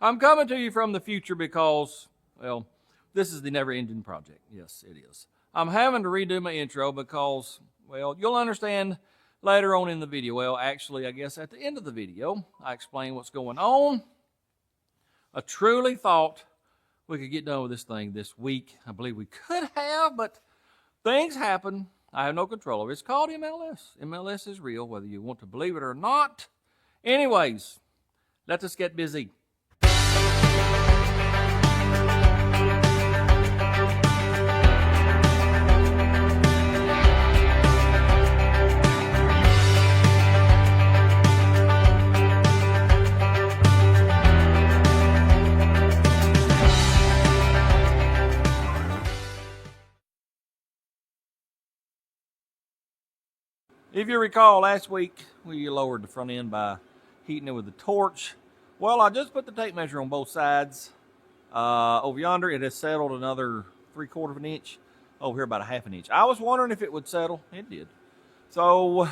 I'm coming to you from the future because, well, this is the never-ending project. Yes, it is. I'm having to redo my intro because, well, you'll understand later on in the video. Well, actually, I guess at the end of the video, I explain what's going on. I truly thought we could get done with this thing this week. I believe we could have, but things happen. I have no control over it. It's called MLS. MLS is real, whether you want to believe it or not. Anyways, let us get busy. If you recall, last week we lowered the front end by heating it with the torch. Well, I just put the tape measure on both sides. Over yonder, it has settled another 3/4 of an inch. Over here, about a 1/2 inch. I was wondering if it would settle. It did. So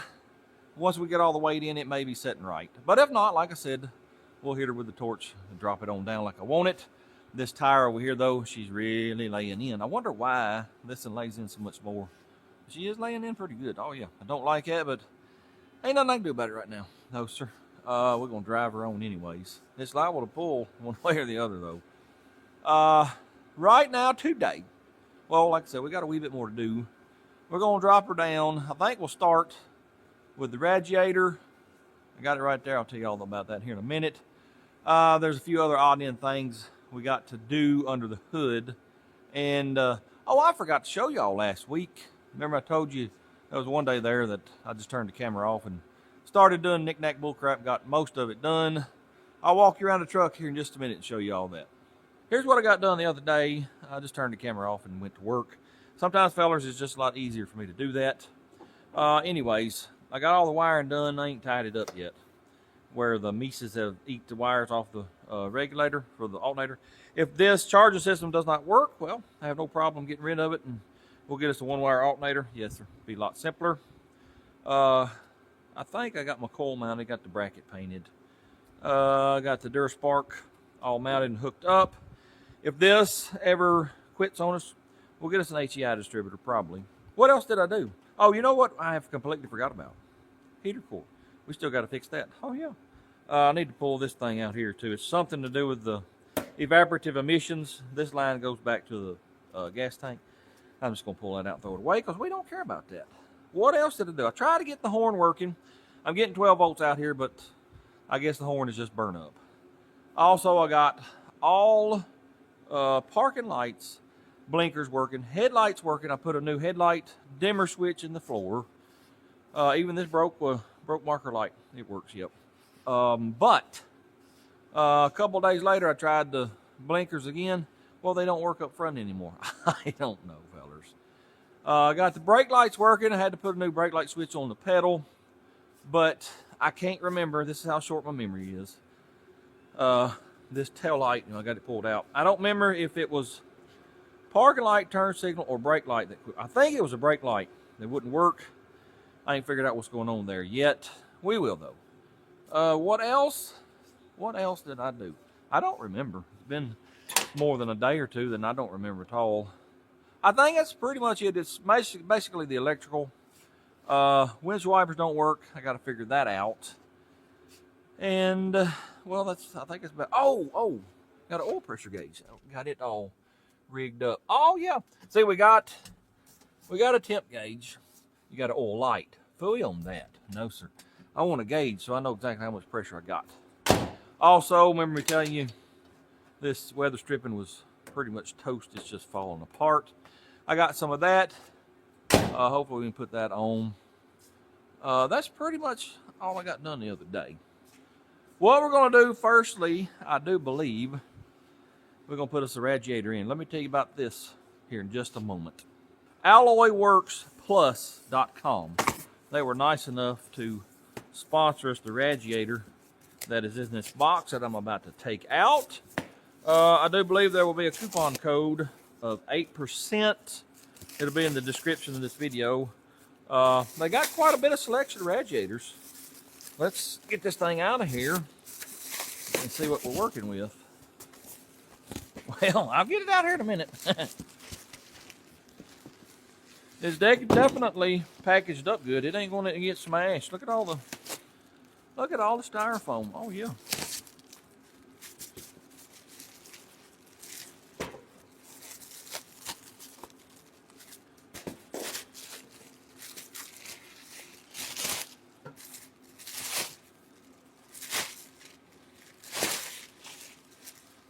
once we get all the weight in, it may be setting right. But if not, like I said, we'll hit her with the torch and drop it on down like I want it. This tire over here, though, she's really laying in. I wonder why this one lays in so much more. She is laying in pretty good. Oh, yeah. I don't like it, but ain't nothing I can do about it right now. No, sir. We're going to drive her on anyways. It's liable to pull one way or the other, though. Right now, today, well, like I said, we got a wee bit more to do. We're going to drop her down. I think we'll start with the radiator. I got it right there. I'll tell you all about that here in a minute. There's a few other odd end things we got to do under the hood. And, oh, I forgot to show y'all last week. Remember I told you there was one day there that I just turned the camera off and started doing knick-knack bullcrap, got most of it done. I'll walk you around the truck here in just a minute and show you all that. Here's what I got done the other day. I just turned the camera off and went to work. Sometimes, fellers, it's just a lot easier for me to do that. Anyways, I got all the wiring done. I ain't tied it up yet, where the Mises have eat the wires off the regulator for the alternator. If this charging system does not work, well, I have no problem getting rid of it, and we'll get us a one-wire alternator. Yes, sir. Be a lot simpler. I think I got my coil mounted, got the bracket painted. I got the Durspark all mounted and hooked up. If this ever quits on us, we'll get us an HEI distributor, probably. What else did I do? Oh, you know what I have completely forgot about? Heater core. We still got to fix that. Oh, yeah. I need to pull this thing out here, too. It's something to do with the evaporative emissions. This line goes back to the gas tank. I'm just going to pull that out and throw it away because we don't care about that. What else did I do? I tried to get the horn working. I'm getting 12 volts out here, but I guess the horn is just burnt up. Also, I got all parking lights, blinkers working, headlights working. I put a new headlight dimmer switch in the floor. Even this broke marker light. It works, yep. But a couple days later, I tried the blinkers again. Well, they don't work up front anymore. I don't know, fellers. I got the brake lights working. I had to put a new brake light switch on the pedal, but I can't remember. This is how short my memory is. This tail light, I got it pulled out. I don't remember if it was parking light, turn signal, or brake light. I think it was a brake light that wouldn't work. I ain't figured out what's going on there yet. We will, though. What else? What else did I do? I don't remember. It's been more than a day or two, then I don't remember at all. I think that's pretty much it. It's basically the electrical. Windshield wipers don't work. I got to figure that out. And well, I think it's about. Oh, got an oil pressure gauge. Got it all rigged up. Oh yeah. See, we got a temp gauge. You got an oil light. Fully on that. No sir. I want a gauge so I know exactly how much pressure I got. Also, remember me telling you, this weather stripping was pretty much toast. It's just falling apart. I got some of that. Hopefully we can put that on. That's pretty much all I got done the other day. What we're going to do, firstly, I do believe, we're going to put us a radiator in. Let me tell you about this here in just a moment. Alloyworks+.com. They were nice enough to sponsor us the radiator that is in this box that I'm about to take out. I do believe there will be a coupon code of 8%. It'll be in the description of this video. They got quite a bit of selection of radiators. Let's get this thing out of here and see what we're working with. Well, I'll get it out here in a minute. It's definitely packaged up good. It ain't going to get smashed. Look at all the styrofoam. Oh yeah.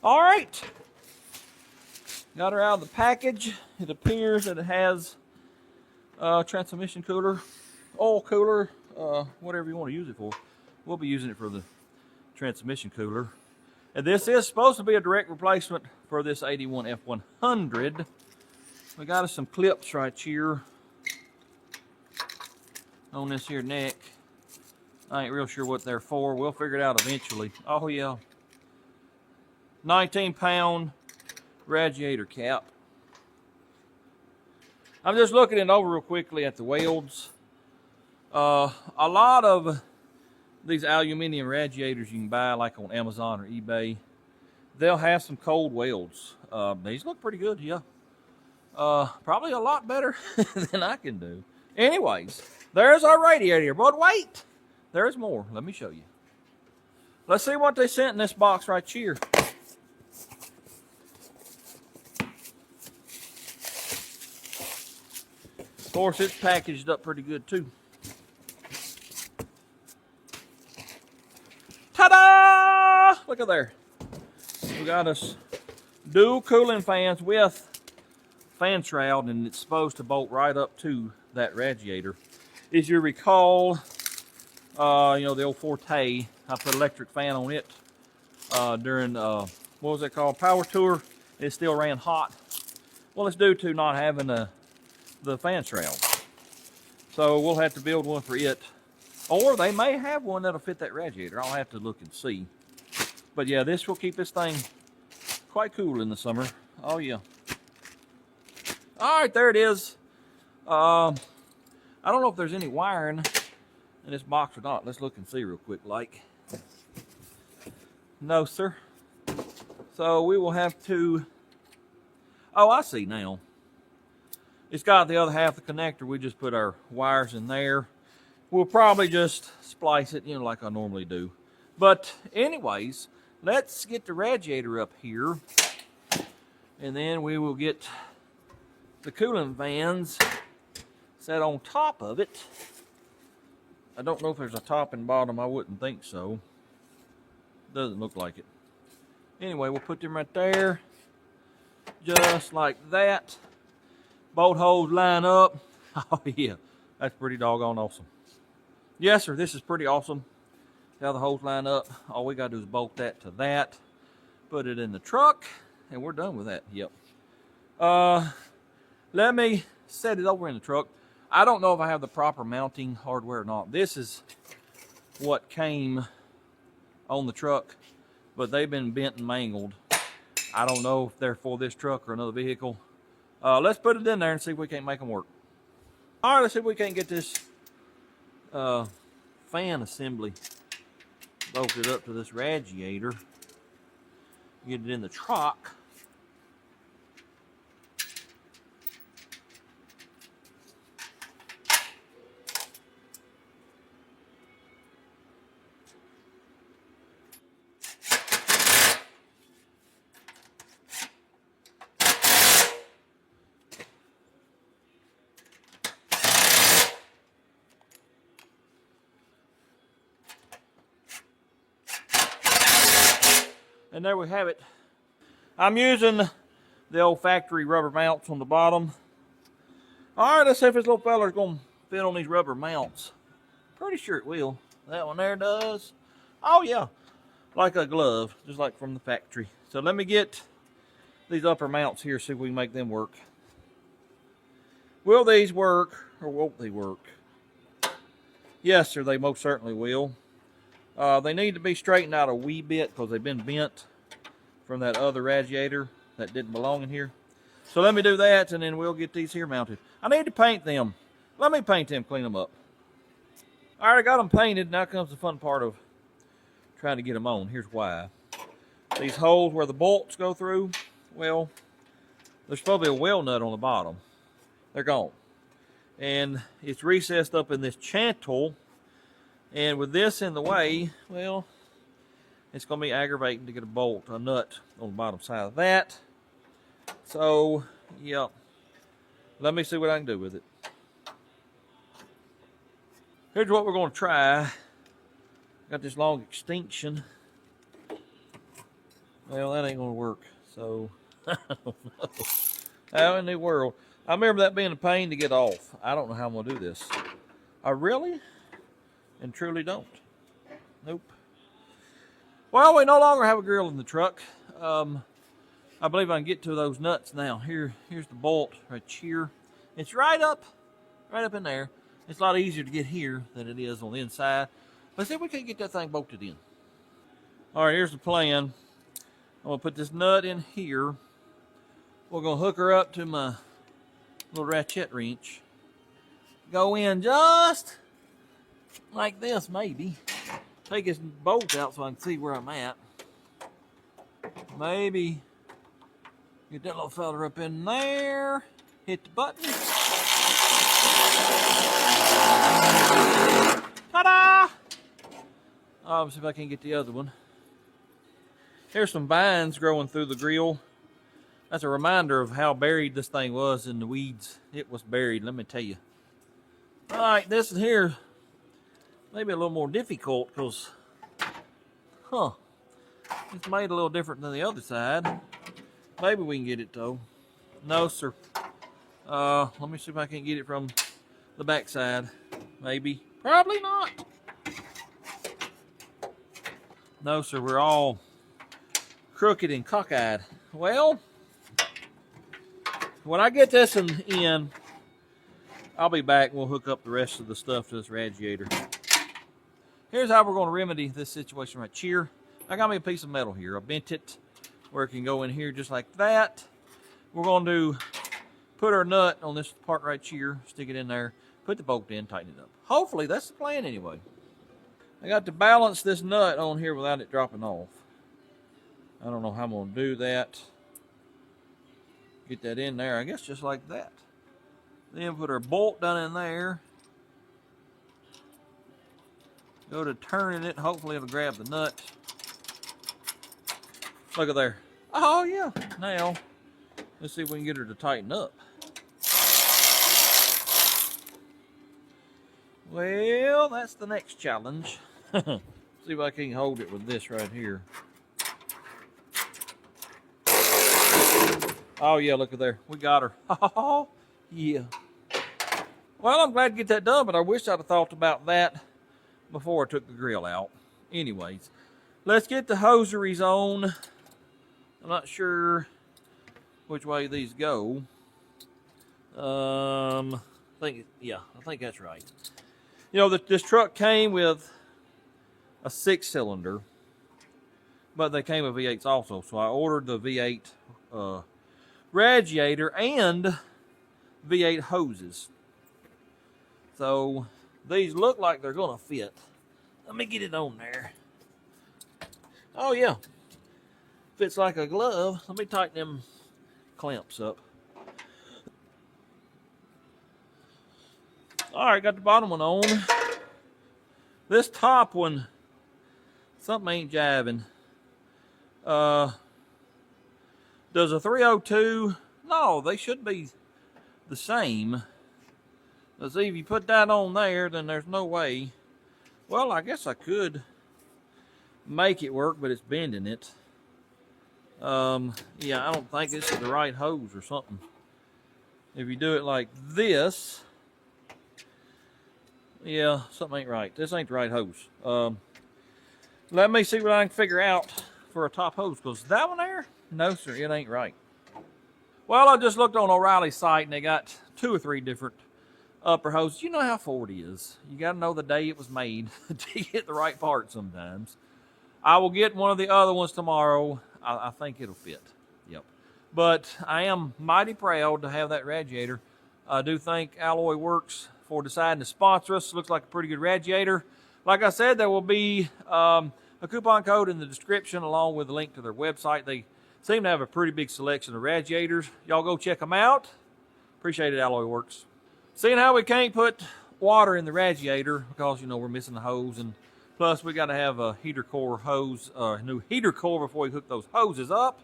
All right. Got her out of the package. It appears that it has a transmission cooler, oil cooler, whatever you want to use it for. We'll be using it for the transmission cooler. And this is supposed to be a direct replacement for this 81 F-100. We got us some clips right here on this here neck. I ain't real sure what they're for. We'll figure it out eventually. Oh yeah. 19-pound radiator cap. I'm just looking it over real quickly at the welds. A lot of these aluminum radiators you can buy like on Amazon or eBay, they'll have some cold welds. These look pretty good, yeah. Probably a lot better than I can do. Anyways, there's our radiator, but wait, there's more. Let me show you. Let's see what they sent in this box right here. Of course, it's packaged up pretty good too. Ta-da! Look at there. We got us dual cooling fans with fan shroud, and it's supposed to bolt right up to that radiator. As you recall, you know, the old Forte, I put an electric fan on it during, what was that called, Power Tour. It still ran hot. Well, it's due to not having the fan shroud. So we'll have to build one for it. Or they may have one that'll fit that radiator. I'll have to look and see. But yeah, this will keep this thing quite cool in the summer. Oh yeah. All right, there it is. I don't know if there's any wiring in this box or not. Let's look and see real quick. Like, no, sir. So we will have to. Oh, I see now. It's got the other half of the connector. We just put our wires in there. We'll probably just splice it, you know, like I normally do. But anyways, let's get the radiator up here, and then we will get the cooling fans set on top of it. I don't know if there's a top and bottom. I wouldn't think so. Doesn't look like it. Anyway, we'll put them right there, just like that. Bolt holes line up. Oh yeah, that's pretty doggone awesome. Yes sir, this is pretty awesome. How the holes line up. All we gotta do is bolt that to that, put it in the truck, and we're done with that. Yep. Let me set it over in the truck. I don't know if I have the proper mounting hardware or not. This is what came on the truck, but they've been bent and mangled. I don't know if they're for this truck or another vehicle. Let's put it in there and see if we can't make them work. All right, let's see if we can't get this fan assembly bolted up to this radiator. Get it in the truck. And there we have it. I'm using the old factory rubber mounts on the bottom. All right, let's see if this little feller's gonna fit on these rubber mounts. Pretty sure it will. That one there does. Oh yeah, like a glove, just like from the factory. So let me get these upper mounts here, see if we can make them work. Will these work, or won't they work? Yes, sir, they most certainly will. They need to be straightened out a wee bit because they've been bent from that other radiator that didn't belong in here. So let me do that, and then we'll get these here mounted. I need to paint them. Let me paint them, clean them up. All right, I got them painted. Now comes the fun part of trying to get them on. Here's why. These holes where the bolts go through, well, there's supposed to be a well nut on the bottom. They're gone. And it's recessed up in this channel. And with this in the way, well, it's going to be aggravating to get a nut on the bottom side of that. So, yeah. Let me see what I can do with it. Here's what we're going to try. Got this long extension. Well, that ain't going to work. So, I don't know. How in the world? I remember that being a pain to get off. I don't know how I'm going to do this. I really and truly don't. Nope. Well, we no longer have a grill in the truck. I believe I can get to those nuts now. Here's the bolt right here. It's right up in there. It's a lot easier to get here than it is on the inside. Let's see if we can get that thing bolted in. All right, here's the plan. I'm gonna put this nut in here. We're gonna hook her up to my little ratchet wrench. Go in just like this, maybe. Take this bolt out so I can see where I'm at. Maybe get that little fella up in there. Hit the button. Ta-da! Let's see if I can get the other one. Here's some vines growing through the grill. That's a reminder of how buried this thing was in the weeds. It was buried, let me tell you. All right, this here maybe a little more difficult because, it's made a little different than the other side. Maybe we can get it though. No, sir. Let me see if I can get it from the back side. Maybe. Probably not. No, sir. We're all crooked and cockeyed. Well, when I get this in, I'll be back and we'll hook up the rest of the stuff to this radiator. Here's how we're going to remedy this situation right here. I got me a piece of metal here. I bent it where it can go in here just like that. We're going to put our nut on this part right here, stick it in there, put the bolt in, tighten it up. Hopefully, that's the plan anyway. I got to balance this nut on here without it dropping off. I don't know how I'm going to do that. Get that in there, I guess just like that. Then put our bolt down in there. Go to turning it, hopefully it'll grab the nut. Look at there. Oh yeah, now let's see if we can get her to tighten up. Well, that's the next challenge. See if I can hold it with this right here. Oh yeah, look at there. We got her. Oh yeah. Well, I'm glad to get that done, but I wish I'd have thought about that before I took the grill out. Anyways, let's get the hosieries on. I'm not sure which way these go. I think that's right. You know, this truck came with a 6-cylinder, but they came with V8s also. So I ordered the V8 radiator and V8 hoses. So these look like they're gonna fit. Let me get it on there. Oh yeah, fits like a glove. Let me tighten them clamps up. All right, got the bottom one on. This top one, something ain't jiving. Does a 302? No, they should be the same. Let's see, if you put that on there, then there's no way. Well, I guess I could make it work, but it's bending it. Yeah, I don't think this is the right hose or something. If you do it like this, yeah, something ain't right. This ain't the right hose. Let me see what I can figure out for a top hose, because that one there, no sir, it ain't right. Well, I just looked on O'Reilly's site and they got 2 or 3 different upper hoses. You know how Ford is. You got to know the day it was made to get the right part sometimes. I will get one of the other ones tomorrow. I think it'll fit. Yep. But I am mighty proud to have that radiator. I do thank Alloyworks for deciding to sponsor us. Looks like a pretty good radiator. Like I said, there will be a coupon code in the description along with a link to their website. Seem to have a pretty big selection of radiators. Y'all go check them out. Appreciate it, Alloyworks. Seeing how we can't put water in the radiator because, you know, we're missing the hose, and plus we got to have a heater core hose, new heater core before we hook those hoses up.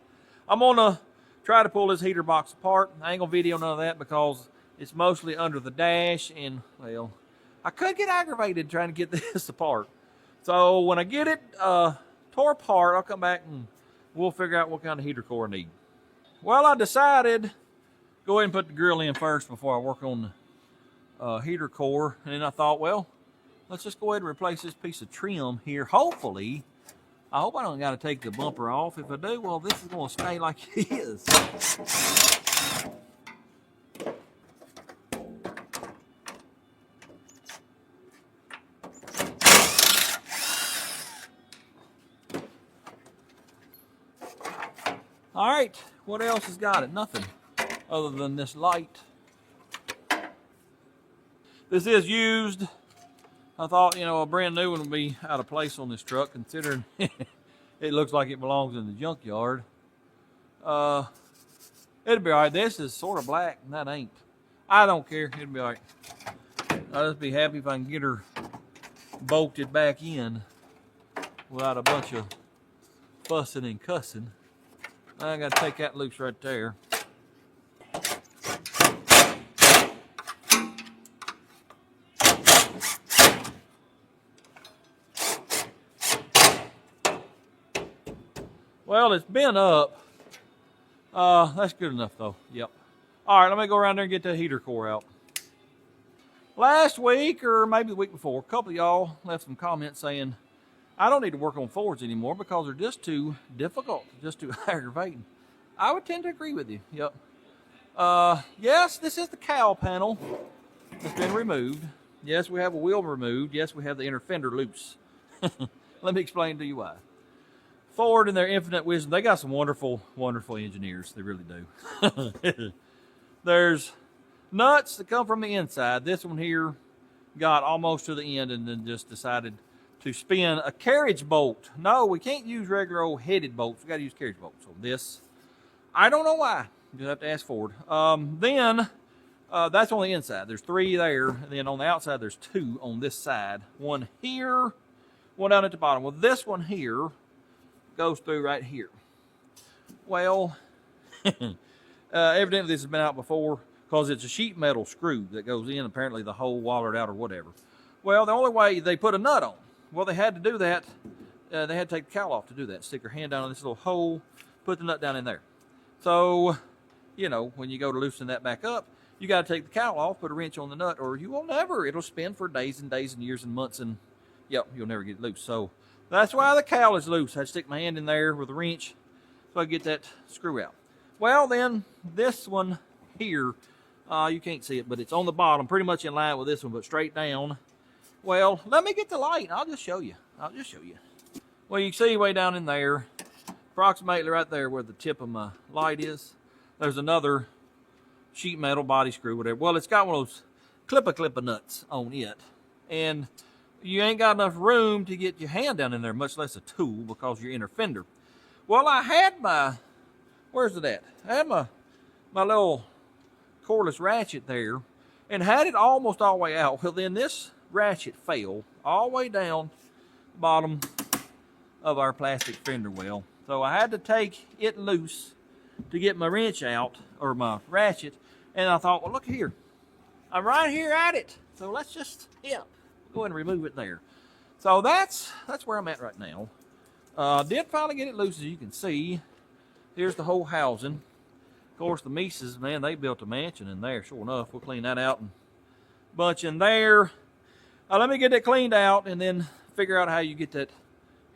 I'm gonna try to pull this heater box apart. I ain't gonna video none of that because it's mostly under the dash, and well, I could get aggravated trying to get this apart. So when I get it tore apart, I'll come back and we'll figure out what kind of heater core I need. Well, I decided go ahead and put the grill in first before I work on the heater core. And then I thought, well, let's just go ahead and replace this piece of trim here. Hopefully, I hope I don't got to take the bumper off. If I do, well, this is going to stay like it is. All right, what else has got it? Nothing other than this light. This is used. I thought, you know, a brand new one would be out of place on this truck, considering it looks like it belongs in the junkyard. It'll be all right. This is sort of black, and that ain't. I don't care. It'll be all right. I'll just be happy if I can get her bolted back in without a bunch of fussing and cussing. I got to take that loose right there. Well, it's been up. That's good enough though. Yep. All right, let me go around there and get that heater core out. Last week, or maybe the week before, a couple of y'all left some comments saying, I don't need to work on Fords anymore because they're just too difficult, just too aggravating. I would tend to agree with you. Yep. Yes, this is the cowl panel that's been removed. Yes, we have a wheel removed. Yes, we have the inner fender loose. Let me explain to you why. Ford, in their infinite wisdom, they got some wonderful, wonderful engineers. They really do. There's nuts that come from the inside. This one here got almost to the end and then just decided to spin a carriage bolt. No, we can't use regular old headed bolts. We got to use carriage bolts. So this, I don't know why. You'll have to ask Ford. Then that's on the inside. There's 3 there. And then on the outside, there's 2 on this side. One here, one down at the bottom. Well, this one here goes through right here. Well, evidently this has been out before because it's a sheet metal screw that goes in. Apparently the hole wallered out or whatever. Well, the only way they put a nut on. Well, they had to do that. They had to take the cowl off to do that. Stick their hand down in this little hole, put the nut down in there. So, you know, when you go to loosen that back up, you got to take the cowl off, put a wrench on the nut, or you will never. It'll spin for days and days and years and months, and yep, you'll never get it loose. So that's why the cowl is loose. I had to stick my hand in there with a wrench so I get that screw out. Well, then this one here, you can't see it, but it's on the bottom, pretty much in line with this one, but straight down. Well, let me get the light. I'll just show you. Well, you can see way down in there, approximately right there where the tip of my light is, there's another sheet metal body screw, whatever. Well, it's got one of those clipper nuts on it, and you ain't got enough room to get your hand down in there, much less a tool, because you're inner fender. Well, I had my, where's it at? I had my little cordless ratchet there, and had it almost all the way out. Well, then this ratchet fell all the way down the bottom of our plastic fender well. So I had to take it loose to get my wrench out, or my ratchet, and I thought, well, look here. I'm right here at it. So let's just, go ahead and remove it there. So that's where I'm at right now. Did finally get it loose, as you can see. Here's the whole housing. Of course, the Mises, man, they built a mansion in there. Sure enough, we'll clean that out and bunch in there. Let me get that cleaned out and then figure out how you get that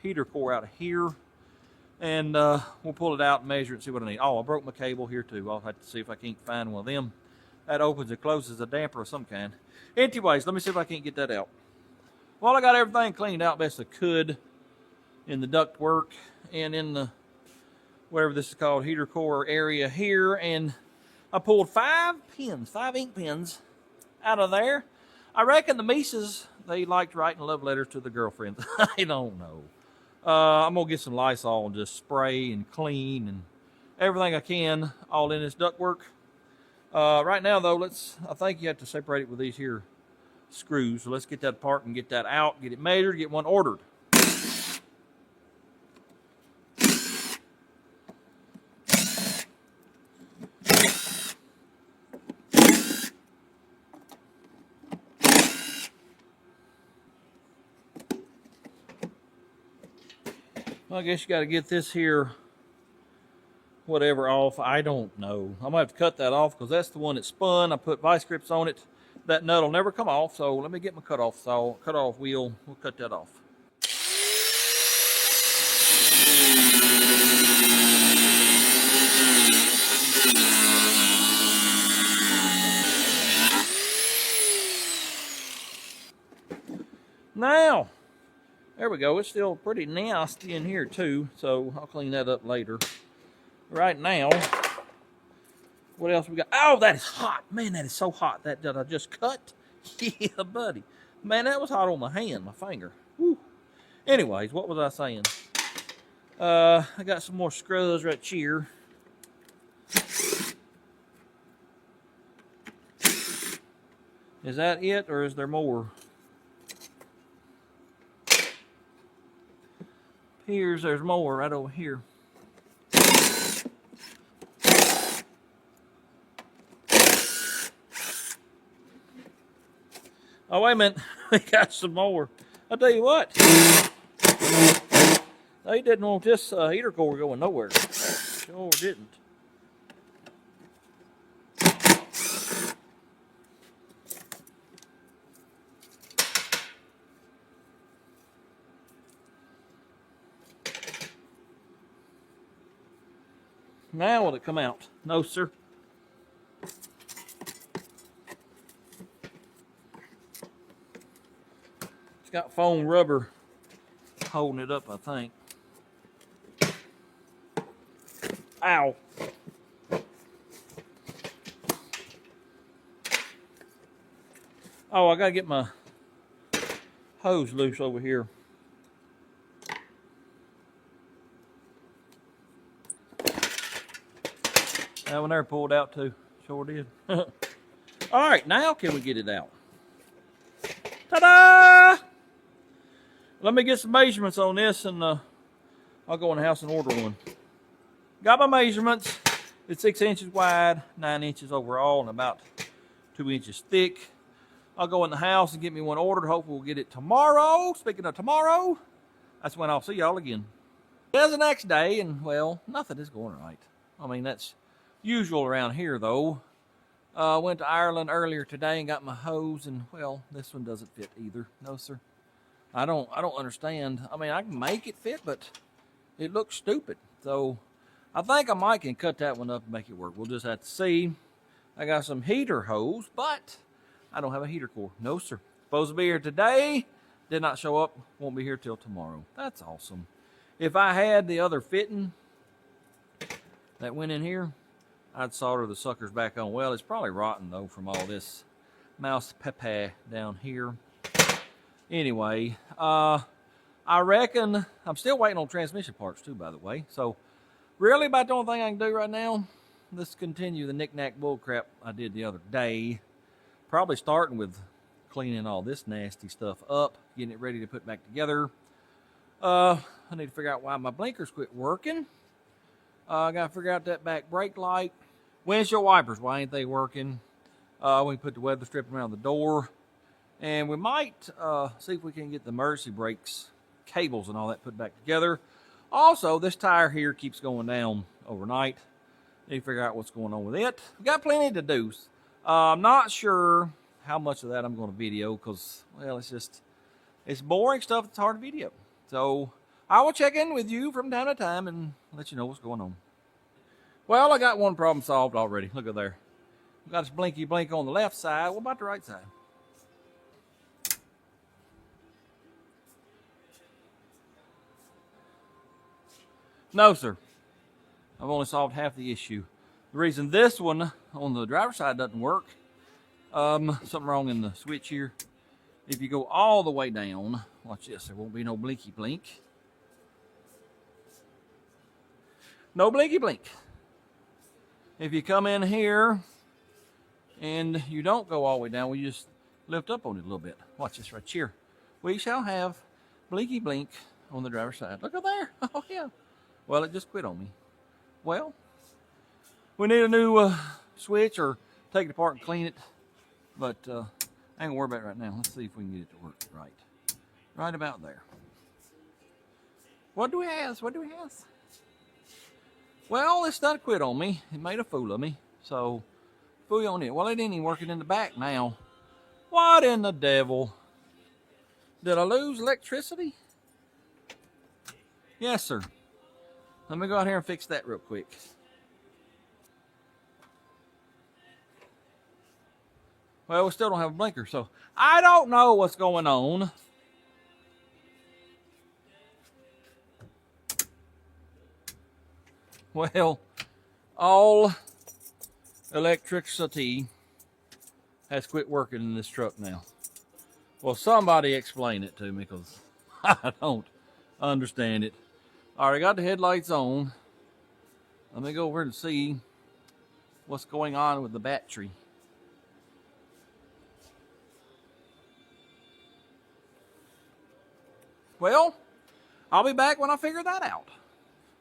heater core out of here. And we'll pull it out and measure it and see what I need. Oh, I broke my cable here too. I'll have to see if I can't find one of them. That opens and closes a damper of some kind. Anyways, let me see if I can't get that out. Well, I got everything cleaned out best I could in the ductwork and in the, whatever this is called, heater core area here. And I pulled 5 ink pens out of there. I reckon the Mises, they liked writing love letters to the girlfriends. I don't know. I'm going to get some Lysol and just spray and clean and everything I can all in this ductwork. Right now though, I think you have to separate it with these here screws. So let's get that apart and get that out, get it measured, get one ordered. Well, I guess you got to get this here, whatever, off. I don't know. I'm going to have to cut that off because that's the one that spun. I put vice grips on it. That nut will never come off, so let me get my cut off wheel. We'll cut that off. Now, there we go. It's still pretty nasty in here too, so I'll clean that up later. Right now, what else we got? Oh, that is hot. Man, that is so hot. That I just cut. Yeah, buddy. Man, that was hot on my hand, my finger. Woo. Anyways, what was I saying? I got some more screws right here. Is that it, or is there more? There's more right over here. Oh, wait a minute. We got some more. I'll tell you what. They didn't want this heater core going nowhere. Sure didn't. Now will it come out? No, sir. It's got foam rubber holding it up, I think. Ow. Oh, I gotta get my hose loose over here. That one there pulled out too. Sure did. All right, now can we get it out? Ta-da! Let me get some measurements on this, and I'll go in the house and order one. Got my measurements. It's 6 inches wide, 9 inches overall, and about 2 inches thick. I'll go in the house and get me one ordered. Hopefully we'll get it tomorrow. Speaking of tomorrow, that's when I'll see y'all again. There's the next day, and well, nothing is going right. I mean, that's usual around here though. Went to Ireland earlier today and got my hose, and well, this one doesn't fit either. No, sir. I don't understand. I mean, I can make it fit, but it looks stupid. So I think I might can cut that one up and make it work. We'll just have to see. I got some heater hose, but I don't have a heater core. No, sir. Supposed to be here today. Did not show up. Won't be here till tomorrow. That's awesome. If I had the other fitting that went in here, I'd solder the suckers back on. Well, it's probably rotten though from all this mouse pepe down here. Anyway, I reckon I'm still waiting on transmission parts too, by the way. So really about the only thing I can do right now, let's continue the knick-knack bullcrap I did the other day. Probably starting with cleaning all this nasty stuff up, getting it ready to put back together. I need to figure out why my blinkers quit working. I got to figure out that back brake light. Windshield wipers, why ain't they working? We put the weather strip around the door. And we might see if we can get the emergency brakes, cables and all that put back together. Also, this tire here keeps going down overnight. Need to figure out what's going on with it. We got plenty to do. I'm not sure how much of that I'm going to video because, well, it's boring stuff that's hard to video. So I will check in with you from time to time and let you know what's going on. Well, I got one problem solved already. Look at there. We got this blinky blink on the left side. What about the right side? No, sir. I've only solved half the issue. The reason this one on the driver's side doesn't work, something wrong in the switch here. If you go all the way down, watch this, there won't be no blinky blink. No blinky blink. if you come in here and you don't go all the way down, we just lift up on it a little bit. Watch this right here. We shall have blinky blink on the driver's side. Look up there. Oh yeah. Well, it just quit on me. Well, we need a new switch or take it apart and clean it. But I ain't gonna worry about it right now. Let's see if we can get it to work right. Right about there. What do we have? What do we have? Well, it's done quit on me. It made a fool of me. So, fool on it. Well, it ain't even working in the back now. What in the devil? Did I lose electricity? Yes, sir. Let me go out here and fix that real quick. Well, we still don't have a blinker, so I don't know what's going on. Well, all electricity has quit working in this truck now. Well, somebody explain it to me, because I don't understand it. All right, I got the headlights on. Let me go over and see what's going on with the battery. Well, I'll be back when I figure that out.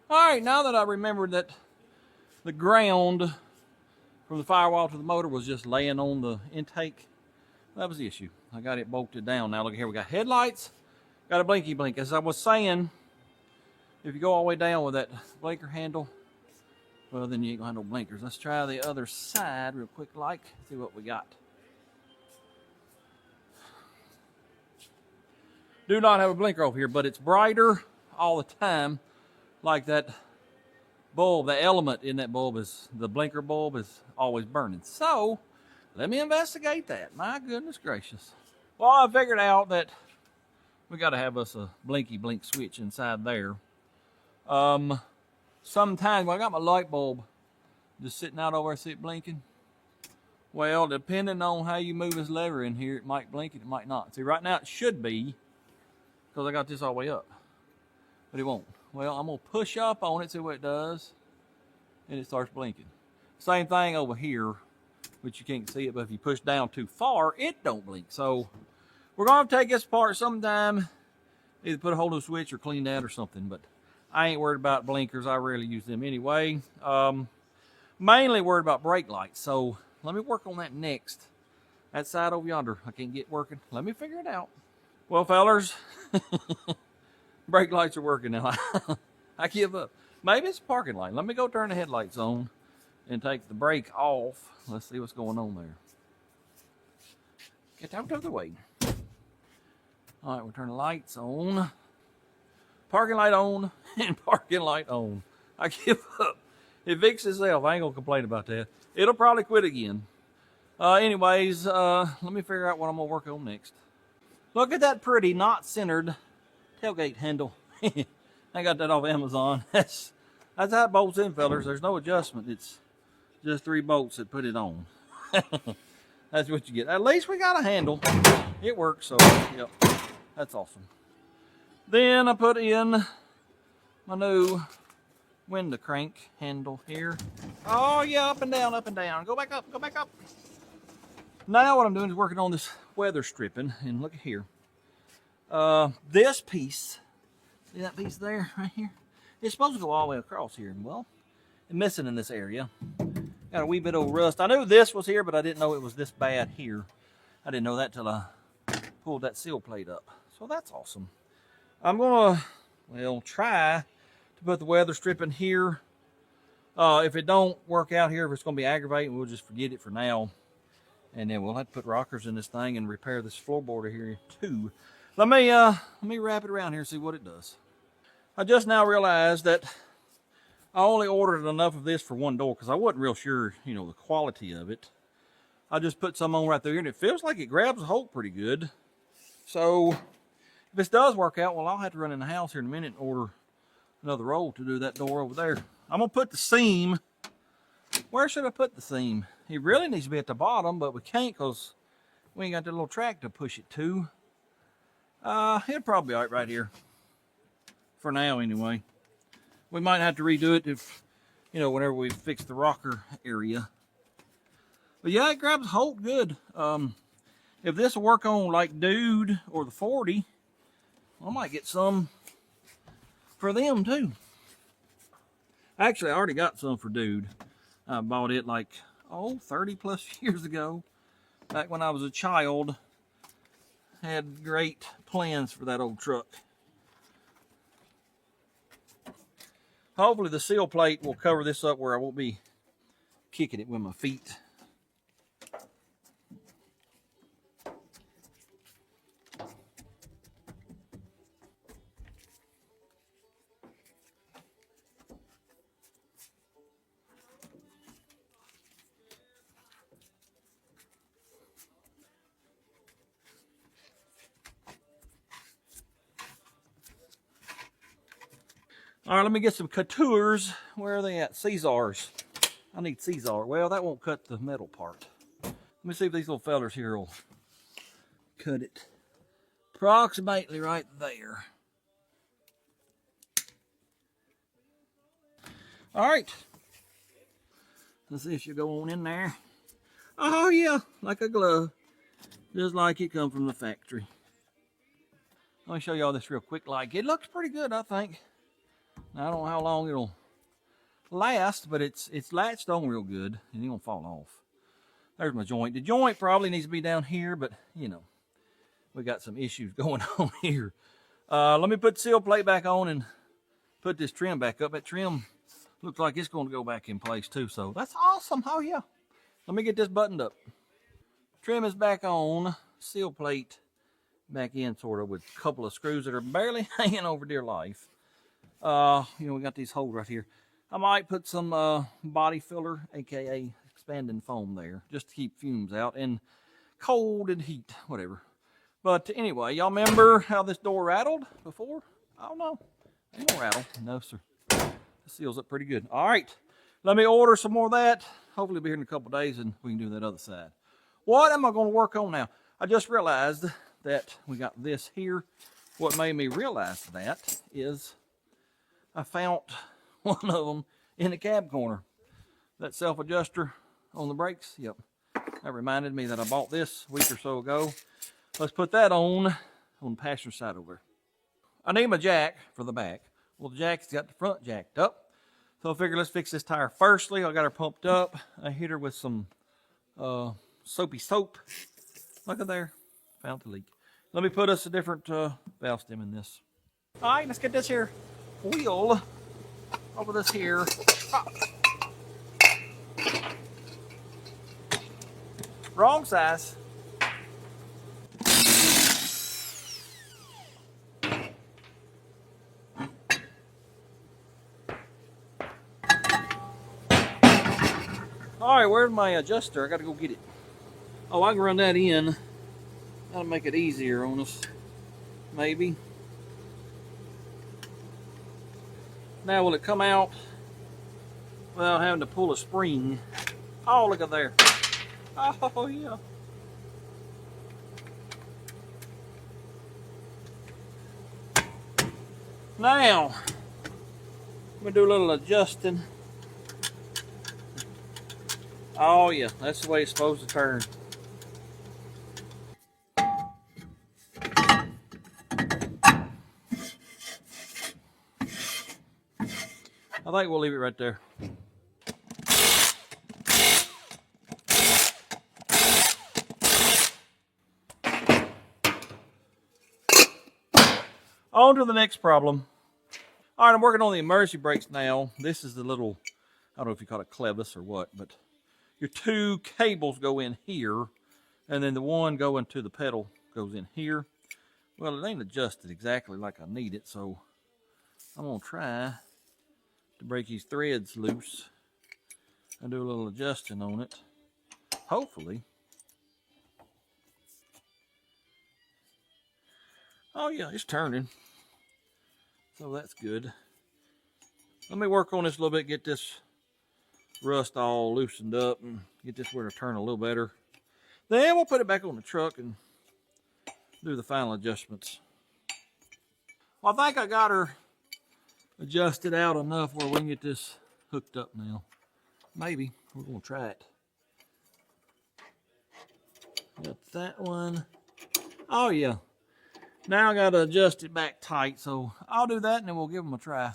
All right, now that I remembered that the ground from the firewall to the motor was just laying on the intake, that was the issue. I got it bolted down. Now look here, we got headlights, got a blinky blink. As I was saying, if you go all the way down with that blinker handle, well, then you ain't gonna have no blinkers. Let's try the other side real quick, like, see what we got. Do not have a blinker over here, but it's brighter all the time, like that bulb, the element in that bulb is, the blinker bulb is always burning. So, let me investigate that. My goodness gracious. Well, I figured out that we got to have us a blinky blink switch inside there. Sometimes, well, I got my light bulb just sitting out over there, see it blinking. Well, depending on how you move this lever in here, it might blink it might not. See, right now it should be, because I got this all the way up, but it won't. Well, I'm gonna push up on it, see what it does, and it starts blinking. Same thing over here, which you can't see it, but if you push down too far, it don't blink. So we're gonna have to take this apart sometime, either put a whole new switch or clean that or something, but I ain't worried about blinkers. I rarely use them anyway. Mainly worried about brake lights, so let me work on that next. That side over yonder, I can't get working. Let me figure it out. Well, fellers, brake lights are working now. I give up. Maybe it's a parking light. Let me go turn the headlights on and take the brake off. Let's see what's going on there. Get out of the way. All right, we'll turn the lights on. Parking light on and parking light on. I give up. It fixes itself. I ain't gonna complain about that. It'll probably quit again. Anyways, let me figure out what I'm gonna work on next. Look at that pretty, not centered tailgate handle. I got that off Amazon. That's how it bolts in, fellas. There's no adjustment. It's just 3 bolts that put it on. That's what you get. At least we got a handle. It works, so yep, that's awesome. Then I put in my new window crank handle here. Oh yeah, up and down, up and down. Go back up, go back up. Now what I'm doing is working on this weather stripping, and look at here. This piece, see that piece there, right here? It's supposed to go all the way across here, and well, it's missing in this area. Got a wee bit of rust. I knew this was here, but I didn't know it was this bad here. I didn't know that till I pulled that seal plate up. So that's awesome. I'm gonna, well, try to put the weather stripping here. If it don't work out here, if it's gonna be aggravating, we'll just forget it for now. And then we'll have to put rockers in this thing and repair this floorboard here too. Let me wrap it around here and see what it does. I just now realized that I only ordered enough of this for one door because I wasn't real sure, you know, the quality of it. I just put some on right there, and it feels like it grabs a hold pretty good. So if this does work out, well, I'll have to run in the house here in a minute and order another roll to do that door over there. I'm gonna put the seam. Where should I put the seam? It really needs to be at the bottom, but we can't because we ain't got that little track to push it to. It'll probably be right here. For now, anyway. We might have to redo it if you know, whenever we fix the rocker area. But yeah, it grabs hold good. If this will work on like Dude or the 40, I might get some for them too. Actually, I already got some for Dude. I bought it like, 30 plus years ago. Back when I was a child. Had great plans for that old truck. Hopefully the seal plate will cover this up where I won't be kicking it with my feet. All right, let me get some Coutures. Where are they at? Caesars. I need Caesar. Well, that won't cut the metal part. Let me see if these little fellers here will cut it. Approximately right there. All right. Let's see if she'll go on in there. Oh yeah, like a glove. Just like it come from the factory. Let me show y'all this real quick. Like, it looks pretty good, I think. Now, I don't know how long it'll last, but it's latched on real good, and it won't fall off. There's my joint. The joint probably needs to be down here, but, you know, we got some issues going on here. Let me put the seal plate back on and put this trim back up. That trim looks like it's going to go back in place, too, so that's awesome. Oh, yeah. Let me get this buttoned up. Trim is back on. Seal plate back in, sort of, with a couple of screws that are barely hanging over dear life. You know, we got these holes right here. I might put some body filler, aka expanding foam there, just to keep fumes out and cold and heat, whatever. But anyway, y'all remember how this door rattled before? I don't know. Ain't no rattle. No, sir. It seals up pretty good. All right, let me order some more of that. Hopefully it'll be here in a couple days and we can do that other side. What am I going to work on now? I just realized that we got this here. What made me realize that is I found one of them in the cab corner. That self-adjuster on the brakes. Yep. That reminded me that I bought this a week or so ago. Let's put that on the passenger side over there. I need my jack for the back. Well, the jack's got the front jacked up. So I figured let's fix this tire firstly. I got her pumped up. I hit her with some soapy soap. Look at there. Found the leak. Let me put us a different valve stem in this. All right, let's get this here wheel over this here. Wrong size. All right, where's my adjuster? I gotta go get it. Oh, I can run that in. That'll make it easier on us, maybe. Now, will it come out without having to pull a spring? Oh, look at there. Oh, yeah. Now, I'm gonna do a little adjusting. Oh, yeah, that's the way it's supposed to turn. I think we'll leave it right there. On to the next problem. All right, I'm working on the emergency brakes now. This is the little, I don't know if you call it clevis or what, but your two cables go in here, and then the one going to the pedal goes in here. Well, it ain't adjusted exactly like I need it, so I'm gonna try to break these threads loose and do a little adjusting on it. Hopefully. Oh yeah, it's turning. So that's good. Let me work on this a little bit, get this rust all loosened up and get this where to turn a little better. Then we'll put it back on the truck and do the final adjustments. Well, I think I got her adjusted out enough where we can get this hooked up now. Maybe. We're going to try it. Got that one. Oh, yeah. Now I got to adjust it back tight. So I'll do that and then we'll give them a try.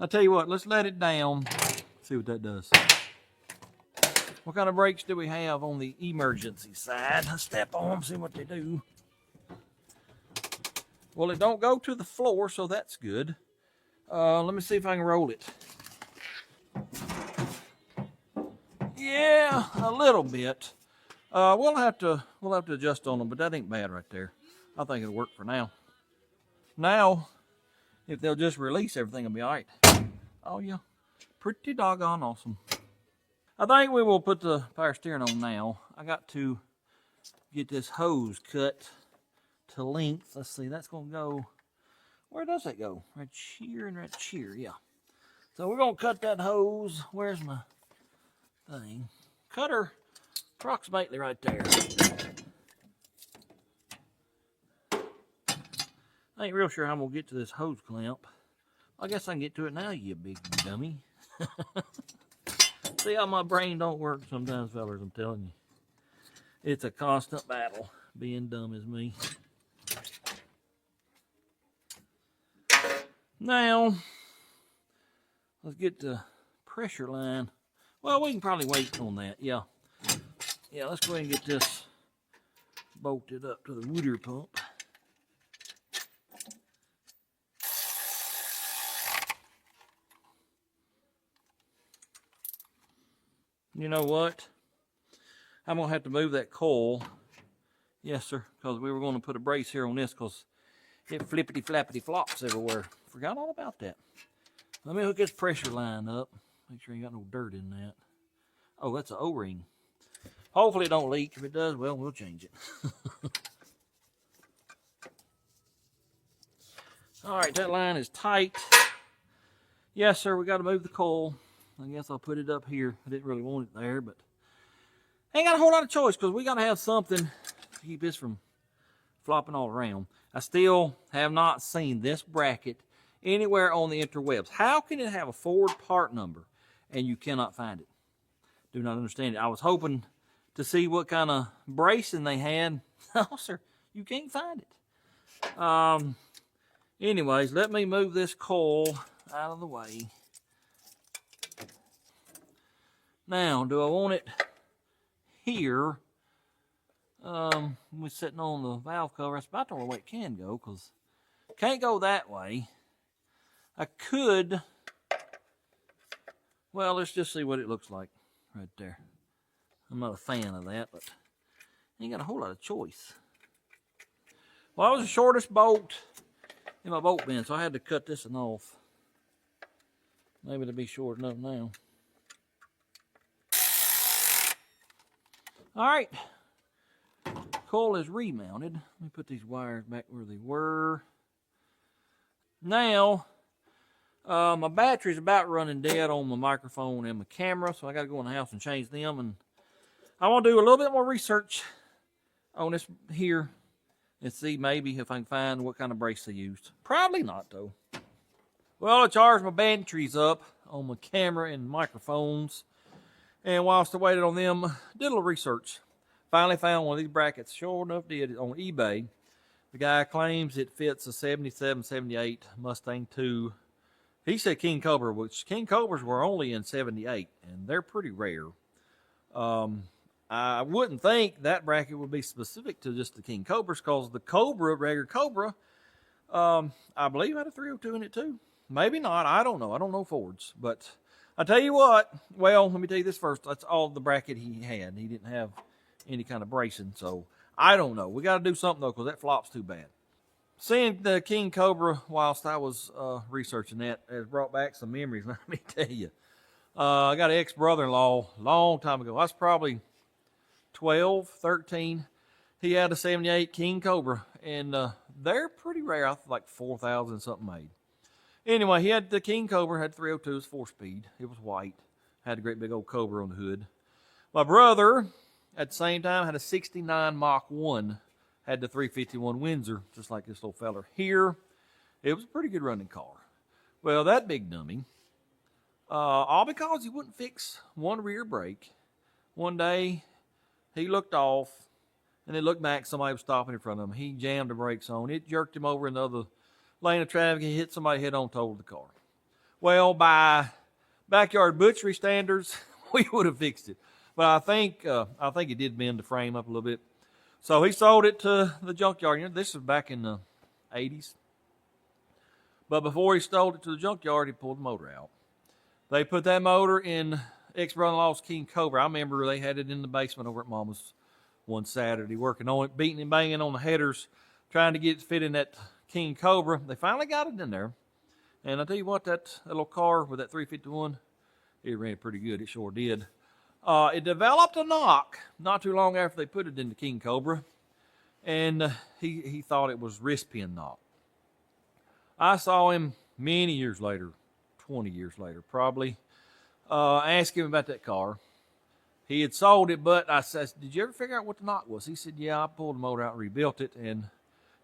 I'll tell you what, let's let it down. See what that does. What kind of brakes do we have on the emergency side? Let's step on them, see what they do. Well, it don't go to the floor, so that's good. Let me see if I can roll it. Yeah, a little bit. We'll have to adjust on them, but that ain't bad right there. I think it'll work for now. Now, if they'll just release everything, it'll be all right. Oh yeah, pretty doggone awesome. I think we will put the power steering on now. I got to get this hose cut to length. Let's see, that's gonna go, where does that go? Right here and right here, yeah. So we're gonna cut that hose. Where's my thing? Cutter approximately right there. I ain't real sure how I'm gonna get to this hose clamp. I guess I can get to it now, you big dummy. See how my brain don't work sometimes, fellas, I'm telling you. It's a constant battle, being dumb as me. Now, let's get the pressure line. Well, we can probably wait on that, yeah. Yeah, let's go ahead and get this bolted up to the water pump. You know what? I'm going to have to move that coil. Yes, sir, because we were going to put a brace here on this because it flippity flappity flops everywhere. Forgot all about that. Let me hook this pressure line up. Make sure you got no dirt in that. Oh, that's an O-ring. Hopefully it don't leak. If it does, well, we'll change it. All right, that line is tight. Yes, sir, we got to move the coil. I guess I'll put it up here. I didn't really want it there, but ain't got a whole lot of choice because we got to have something to keep this from flopping all around. I still have not seen this bracket anywhere on the interwebs. How can it have a Ford part number and you cannot find it? Do not understand it. I was hoping to see what kind of bracing they had. No, sir, you can't find it. Anyways, let me move this coil out of the way. Now, do I want it here? We're sitting on the valve cover. That's about the only way it can go, because it can't go that way. I could, well, let's just see what it looks like right there. I'm not a fan of that, but ain't got a whole lot of choice. Well, that was the shortest bolt in my bolt bin, so I had to cut this one off. Maybe it'll be short enough now. All right, coil is remounted. Let me put these wires back where they were. Now, my battery's about running dead on my microphone and my camera, so I got to go in the house and change them. And I want to do a little bit more research on this here and see maybe if I can find what kind of brace they used. Probably not, though. Well, I charged my batteries up on my camera and microphones. And whilst I waited on them, did a little research. Finally found one of these brackets. Sure enough did it on eBay. The guy claims it fits a 77, 78 Mustang II. He said King Cobra, which King Cobras were only in 78, and they're pretty rare. I wouldn't think that bracket would be specific to just the King Cobras, because the Cobra, regular Cobra, I believe had a 302 in it too. Maybe not. I don't know. I don't know Fords, but I tell you what, well, let me tell you this first. That's all the bracket he had. He didn't have any kind of bracing, so I don't know. We got to do something, though, because that flops too bad. Seeing the King Cobra whilst I was researching that has brought back some memories, let me tell you. I got an ex-brother-in-law a long time ago. I was probably 12, 13. He had a 78 King Cobra, and they're pretty rare. I think like 4,000 something made. Anyway, he had the King Cobra, had 302s, 4-speed. It was white. Had a great big old Cobra on the hood. My brother at the same time, had a 69 Mach 1. Had the 351 Windsor, just like this little feller here. It was a pretty good running car. Well, that big dummy, all because he wouldn't fix one rear brake. One day, he looked off, and then looked back, somebody was stopping in front of him. He jammed the brakes on. It jerked him over in the other lane of traffic. He hit somebody head on, totaled the car. Well, by backyard butchery standards, we would have fixed it. But I think it did bend the frame up a little bit. So he sold it to the junkyard. You know, this was back in the 80s. But before he sold it to the junkyard, he pulled the motor out. They put that motor in ex-brother-in-law's King Cobra. I remember they had it in the basement over at Mama's one Saturday, working on it, beating and banging on the headers, trying to get it fit in that King Cobra. They finally got it in there. And I tell you what, that little car with that 351, it ran pretty good. It sure did. It developed a knock not too long after they put it in the King Cobra, and he thought it was wrist pin knock. I saw him many years later, 20 years later probably, ask him about that car. He had sold it, but I said, did you ever figure out what the knock was? He said, yeah, I pulled the motor out and rebuilt it, and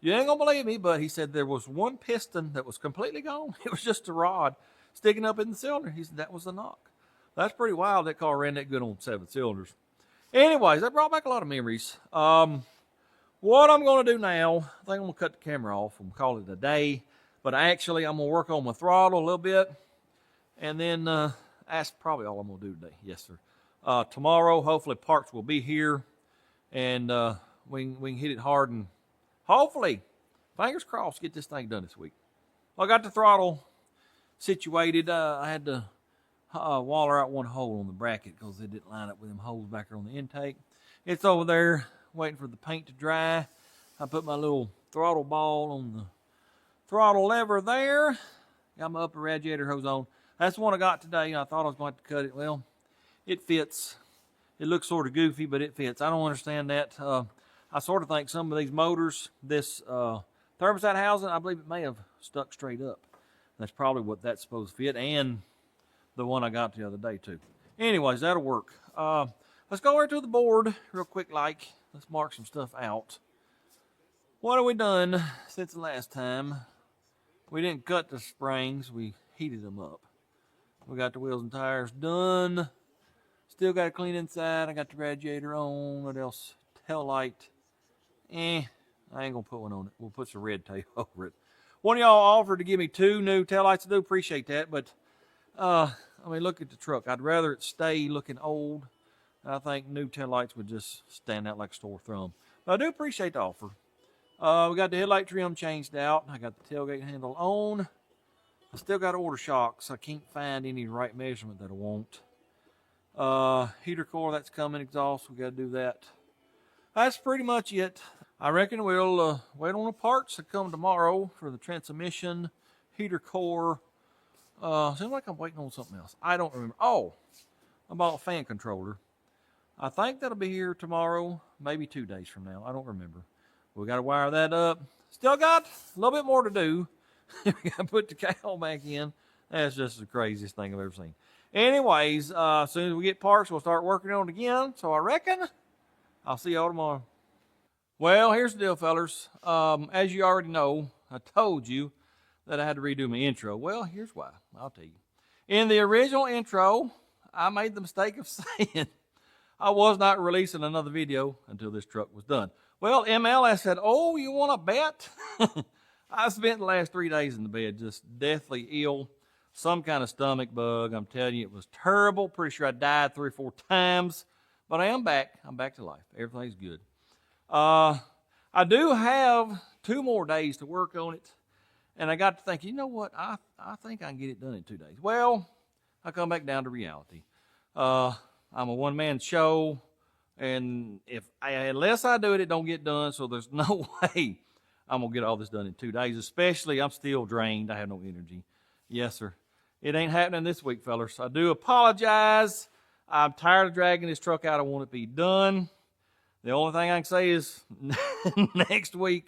you ain't gonna believe me, but he said there was one piston that was completely gone. It was just a rod sticking up in the cylinder. He said that was the knock. That's pretty wild. That car ran that good on 7 cylinders. Anyways, that brought back a lot of memories. What I'm going to do now, I think I'm going to cut the camera off and call it a day. But actually, I'm going to work on my throttle a little bit. And then that's probably all I'm going to do today. Yes, sir. Tomorrow, hopefully, parts will be here. And we can hit it hard. And hopefully, fingers crossed, get this thing done this week. Well, I got the throttle situated. I had to waller out one hole on the bracket because it didn't line up with them holes back there on the intake. It's over there waiting for the paint to dry. I put my little throttle ball on the throttle lever there. Got my upper radiator hose on. That's the one I got today. I thought I was going to cut it. Well, it fits. It looks sort of goofy, but it fits. I don't understand that. I sort of think some of these motors, this thermostat housing, I believe it may have stuck straight up. That's probably what that's supposed to fit, and the one I got the other day too. Anyways, that'll work. Let's go over to the board real quick like. Let's mark some stuff out. What have we done since the last time? We didn't cut the springs, we heated them up. We got the wheels and tires done. Still got to clean inside. I got the radiator on. What else? Tail light. I ain't gonna put one on it. We'll put some red tape over it. One of y'all offered to give me 2 new tail lights. I do appreciate that, but I mean, look at the truck. I'd rather it stay looking old. I think new taillights would just stand out like a sore thumb. But I do appreciate the offer. We got the headlight trim changed out. I got the tailgate handle on. I still got to order shocks. I can't find any right measurement that I want. Heater core, that's coming. Exhaust, we got to do that. That's pretty much it. I reckon we'll wait on the parts to come tomorrow for the transmission, heater core. Seems like I'm waiting on something else. I don't remember. Oh, I bought a fan controller. I think that'll be here tomorrow, maybe 2 days from now. I don't remember. We got to wire that up. Still got a little bit more to do. We got to put the cowl back in. That's just the craziest thing I've ever seen. Anyways, as soon as we get parts, we'll start working on it again. So I reckon I'll see y'all tomorrow. Well, here's the deal, fellers. As you already know, I told you that I had to redo my intro. Well, here's why. I'll tell you. In the original intro, I made the mistake of saying I was not releasing another video until this truck was done. Well, MLS said, oh, you want to bet? I spent the last 3 days in the bed just deathly ill. Some kind of stomach bug. I'm telling you, it was terrible. Pretty sure I died 3 or 4 times. But I am back. I'm back to life. Everything's good. I do have 2 more days to work on it. And I got to think, you know what? I think I can get it done in 2 days. Well, I come back down to reality. I'm a one-man show, and unless I do it, it don't get done. So there's no way I'm gonna get all this done in 2 days. Especially, I'm still drained. I have no energy. Yes, sir. It ain't happening this week, fellas. I do apologize. I'm tired of dragging this truck out. I want it to be done. The only thing I can say is next week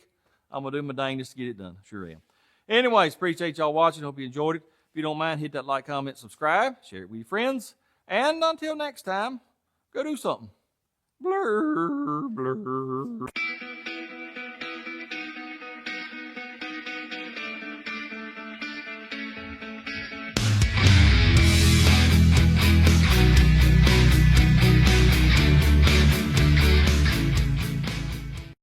I'm gonna do my dangest to get it done. Sure am. Anyways, appreciate y'all watching. Hope you enjoyed it. If you don't mind, hit that like, comment, subscribe, share it with your friends. And until next time, go do something. Blur, blur.